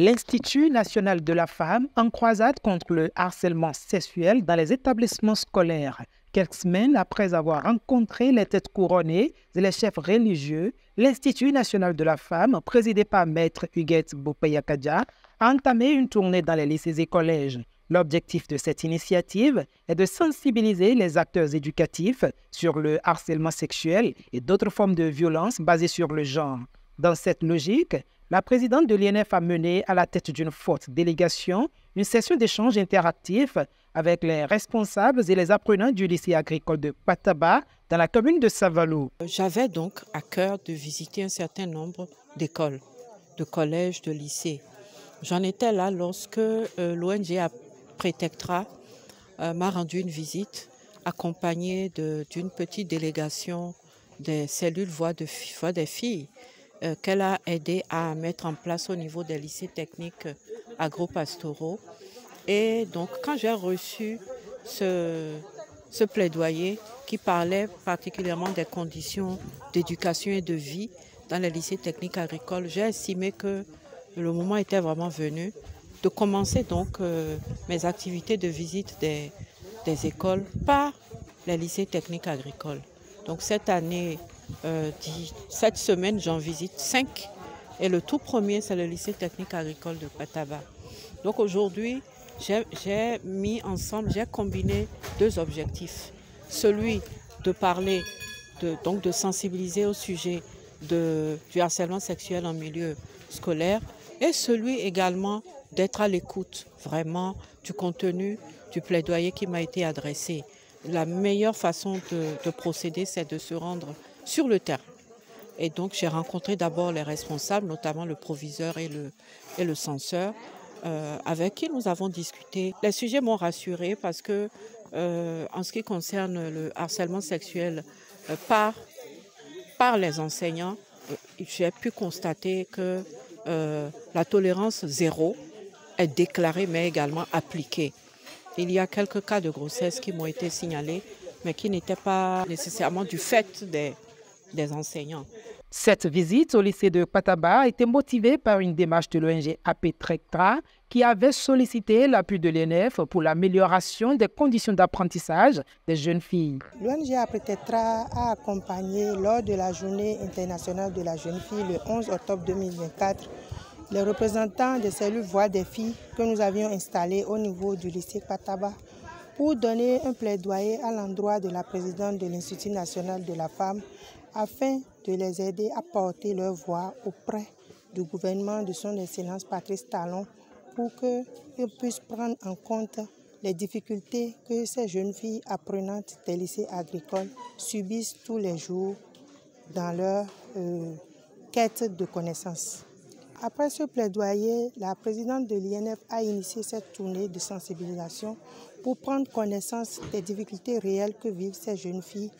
l'Institut national de la femme en croisade contre le harcèlement sexuel dans les établissements scolaires. Quelques semaines après avoir rencontré les têtes couronnées et les chefs religieux, l'Institut national de la femme, présidé par Maître Huguette Bopeyakadia, a entamé une tournée dans les lycées et collèges. L'objectif de cette initiative est de sensibiliser les acteurs éducatifs sur le harcèlement sexuel et d'autres formes de violence basées sur le genre. Dans cette logique, la présidente de l'INF a mené à la tête d'une forte délégation une session d'échange interactif avec les responsables et les apprenants du lycée agricole de Pataba dans la commune de Savalou. J'avais donc à cœur de visiter un certain nombre d'écoles, de collèges, de lycées. J'en étais là lorsque l'ONG Apretectra m'a rendu une visite accompagnée d'une petite délégation des cellules voix des filles qu'elle a aidé à mettre en place au niveau des lycées techniques agro-pastoraux. Et donc, quand j'ai reçu ce plaidoyer qui parlait particulièrement des conditions d'éducation et de vie dans les lycées techniques agricoles, j'ai estimé que le moment était vraiment venu de commencer donc mes activités de visite des écoles par les lycées techniques agricoles. Donc cette année, cette semaine, j'en visite 5 et le tout premier, c'est le lycée technique agricole de Pataba. Donc aujourd'hui, j'ai combiné deux objectifs. Celui de parler, de sensibiliser au sujet du harcèlement sexuel en milieu scolaire et celui également d'être à l'écoute vraiment du contenu du plaidoyer qui m'a été adressé. La meilleure façon de procéder, c'est de se rendre sur le terrain. Et donc, j'ai rencontré d'abord les responsables, notamment le proviseur et le censeur, avec qui nous avons discuté. Les sujets m'ont rassurée parce que, en ce qui concerne le harcèlement sexuel par les enseignants, j'ai pu constater que la tolérance zéro est déclarée, mais également appliquée. Il y a quelques cas de grossesse qui m'ont été signalés, mais qui n'étaient pas nécessairement du fait des enseignants. Cette visite au lycée de Pataba a été motivée par une démarche de l'ONG Apetrectra qui avait sollicité l'appui de l'INF pour l'amélioration des conditions d'apprentissage des jeunes filles. L'ONG Apetrectra a accompagné lors de la journée internationale de la jeune fille le 11 octobre 2024 les représentants des cellules voix des filles que nous avions installées au niveau du lycée Pataba pour donner un plaidoyer à l'endroit de la présidente de l'Institut national de la femme afin de les aider à porter leur voix auprès du gouvernement de son Excellence Patrice Talon pour qu'ils puissent prendre en compte les difficultés que ces jeunes filles apprenantes des lycées agricoles subissent tous les jours dans leur quête de connaissances. Après ce plaidoyer, la présidente de l'INF a initié cette tournée de sensibilisation pour prendre connaissance des difficultés réelles que vivent ces jeunes filles.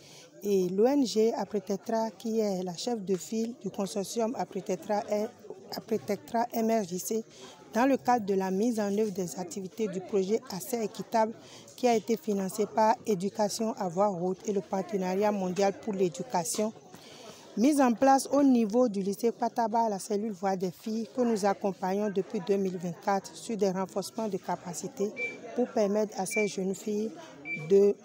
Et l'ONG Apretectra, qui est la chef de file du consortium Apretectra MRJC, dans le cadre de la mise en œuvre des activités du projet Accès équitable qui a été financé par Éducation à voix haute et le Partenariat mondial pour l'éducation, mise en place au niveau du lycée Pataba, la cellule voix des filles que nous accompagnons depuis 2024 sur des renforcements de capacités pour permettre à ces jeunes filles de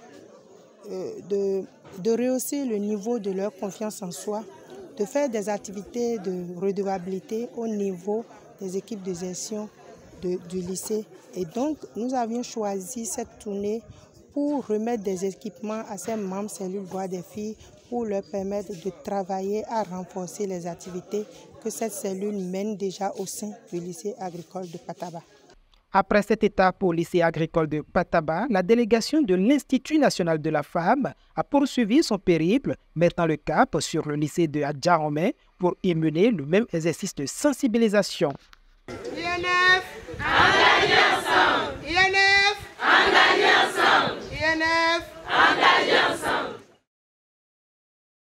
rehausser le niveau de leur confiance en soi, de faire des activités de redevabilité au niveau des équipes de gestion du lycée. Et donc, nous avions choisi cette tournée pour remettre des équipements à ces membres cellules voix des filles pour leur permettre de travailler à renforcer les activités que cette cellule mène déjà au sein du lycée agricole de Pataba. Après cette étape au lycée agricole de Pataba, la délégation de l'Institut national de la femme a poursuivi son périple, mettant le cap sur le lycée de Adjaromé pour y mener le même exercice de sensibilisation. INF, engagés ensemble! INF, engagés ensemble! INF,